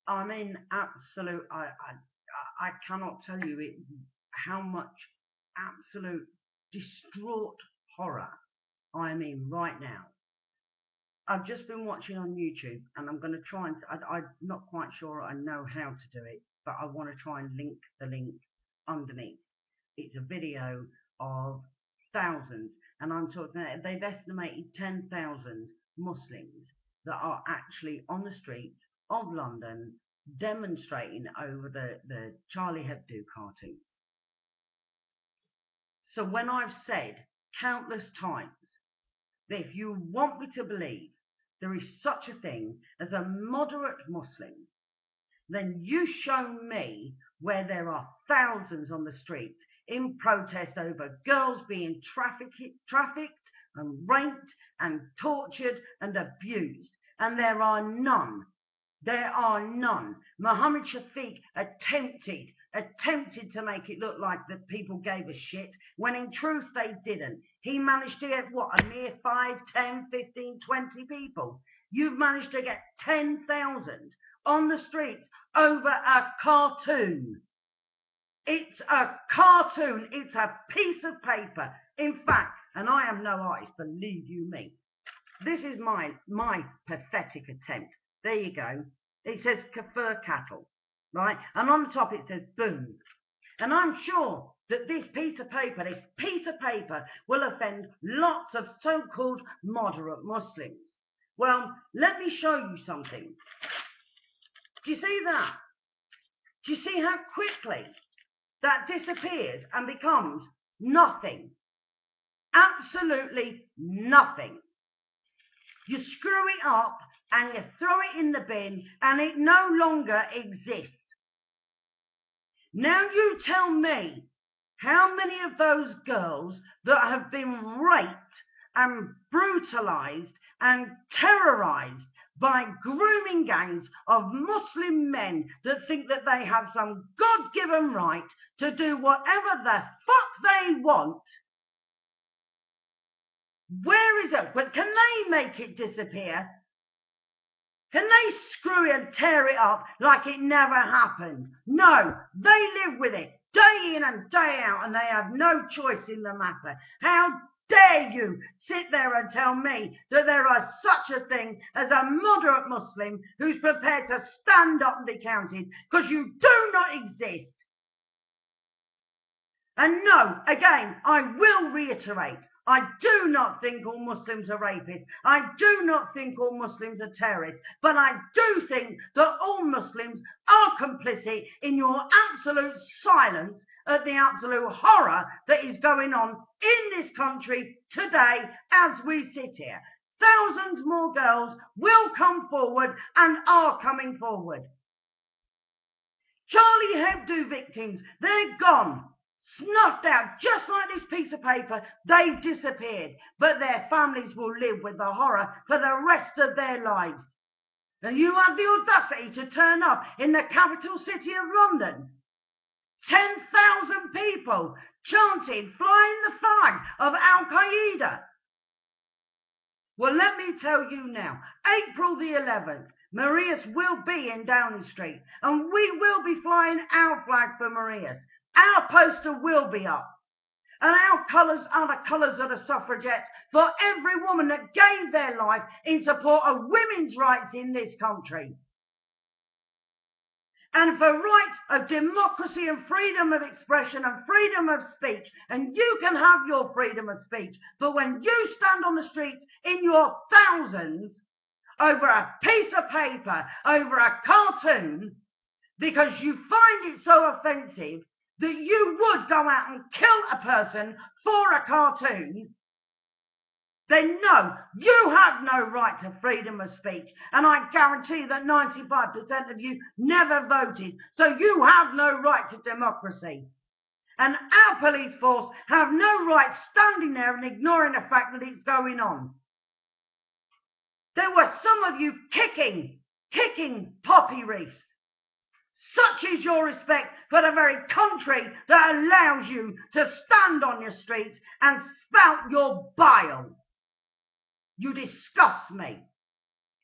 I mean, absolute. I cannot tell you how much absolute distraught horror I'm in right now. I've just been watching on YouTube, and I'm going to try and. I'm not quite sure I know how to do it, but I want to try and link the link underneath. It's a video of thousands, and I'm talking. They've estimated 10,000 Muslims that are actually on the streets of London demonstrating over the Charlie Hebdo cartoons. So when I've said countless times that if you want me to believe there is such a thing as a moderate Muslim, then you show me where there are thousands on the streets in protest over girls being trafficked and raped and tortured and abused. And there are none. There are none. Mohammed Shafiq attempted to make it look like that people gave a shit, when in truth they didn't. He managed to get, what, a mere 5, 10, 15, 20 people. You've managed to get 10,000 on the streets over a cartoon. It's a cartoon. It's a piece of paper. In fact, and I am no artist, believe you me, this is my pathetic attempt. There you go. It says Kafir cattle, right? And on the top it says boom. And I'm sure that this piece of paper will offend lots of so-called moderate Muslims. Well, let me show you something. Do you see that? Do you see how quickly that disappears and becomes nothing? Absolutely nothing. You screw it up and you throw it in the bin and it no longer exists. Now you tell me how many of those girls that have been raped and brutalized and terrorized by grooming gangs of Muslim men that think that they have some God-given right to do whatever the fuck they want. Where is it? But can they make it disappear? Can they screw it and tear it up like it never happened? No, they live with it day in and day out, and they have no choice in the matter. How dare you sit there and tell me that there is such a thing as a moderate Muslim who's prepared to stand up and be counted, because you do not exist. And no, again, I will reiterate, I do not think all Muslims are rapists. I do not think all Muslims are terrorists. But I do think that all Muslims are complicit in your absolute silence at the absolute horror that is going on in this country today as we sit here. Thousands more girls will come forward and are coming forward. Charlie Hebdo victims, they're gone. Snuffed out, just like this piece of paper. They've disappeared, but their families will live with the horror for the rest of their lives. And you have the audacity to turn up in the capital city of London. 10,000 people chanting, flying the flag of Al-Qaeda. Well, let me tell you now, April the 11th, M.A.R.I.A.S will be in Downing Street, and we will be flying our flag for M.A.R.I.A.S. Our poster will be up, and our colours are the colours of the suffragettes for every woman that gave their life in support of women's rights in this country. And for rights of democracy and freedom of expression and freedom of speech. And you can have your freedom of speech, but when you stand on the streets in your thousands over a piece of paper, over a cartoon, because you find it so offensive that you would go out and kill a person for a cartoon, then no, you have no right to freedom of speech. And I guarantee that 95% of you never voted, so you have no right to democracy. And our police force have no right standing there and ignoring the fact that it's going on. There were some of you kicking poppy wreaths. Such is your respect for the very country that allows you to stand on your streets and spout your bile. You disgust me.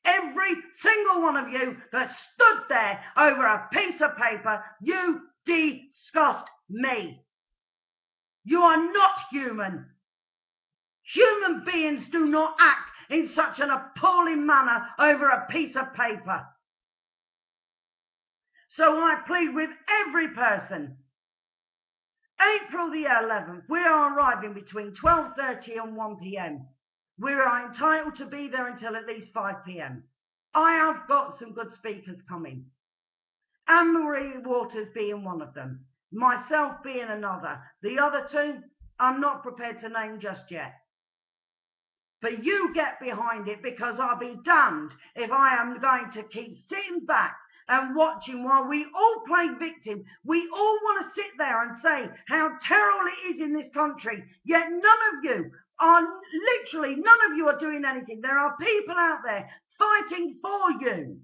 Every single one of you that stood there over a piece of paper, you disgust me. You are not human. Human beings do not act in such an appalling manner over a piece of paper. So I plead with every person. April the 11th, we are arriving between 12:30 and 1 p.m. We are entitled to be there until at least 5 p.m. I have got some good speakers coming. M.A.R.I.A.S being one of them. Myself being another. The other two, I'm not prepared to name just yet. But you get behind it, because I'll be damned if I am going to keep sitting back and watching while we all play victim. We all want to sit there and say how terrible it is in this country, yet none of you are doing anything. There are people out there fighting for you.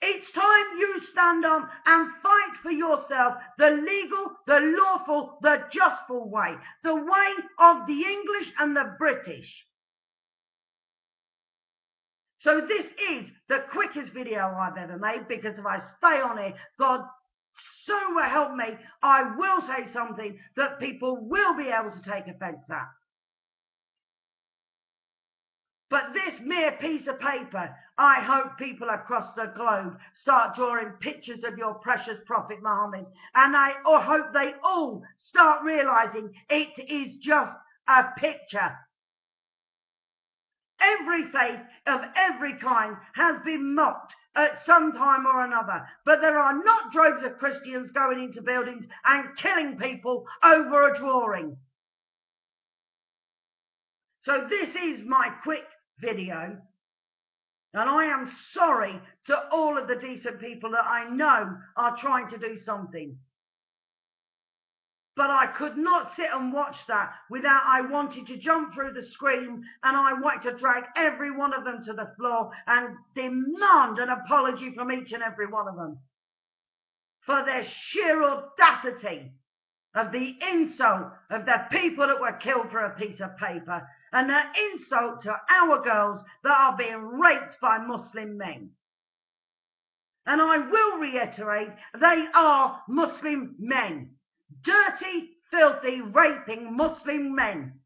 It's time you stand on and fight for yourself the legal, the lawful, the justful way. The way of the English and the British. So this is the quickest video I've ever made, because if I stay on it, God so help me, I will say something that people will be able to take offence at. But this mere piece of paper, I hope people across the globe start drawing pictures of your precious Prophet Muhammad. And I hope they all start realising it is just a picture. Every faith of every kind has been mocked at some time or another. But there are not droves of Christians going into buildings and killing people over a drawing. So this is my quick video, and I am sorry to all of the decent people that I know are trying to do something. But I could not sit and watch that without I wanted to jump through the screen, and I wanted to drag every one of them to the floor and demand an apology from each and every one of them for their sheer audacity of the insult of the people that were killed for a piece of paper, and the insult to our girls that are being raped by Muslim men. And I will reiterate, they are Muslim men. Dirty, filthy, raping Muslim men.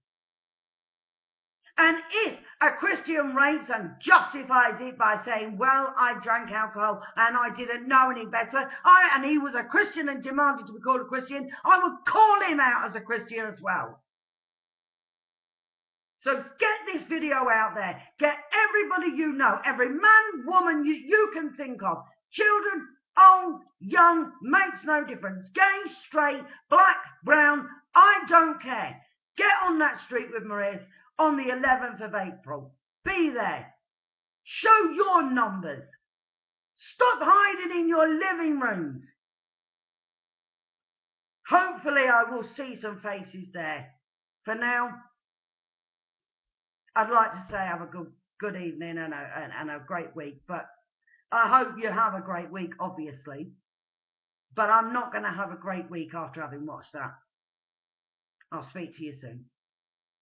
And if a Christian rapes and justifies it by saying, well, I drank alcohol and I didn't know any better, and he was a Christian and demanded to be called a Christian, I would call him out as a Christian as well. So get this video out there. Get everybody you know, every man, woman you can think of. Children, old, young, makes no difference. Gay, straight, black, brown, I don't care. Get on that street with M.A.R.I.A.S on the 11th of April. Be there. Show your numbers. Stop hiding in your living rooms. Hopefully I will see some faces there. For now, I'd like to say have a good evening and a great week. But I hope you have a great week, obviously. But I'm not going to have a great week after having watched that. I'll speak to you soon.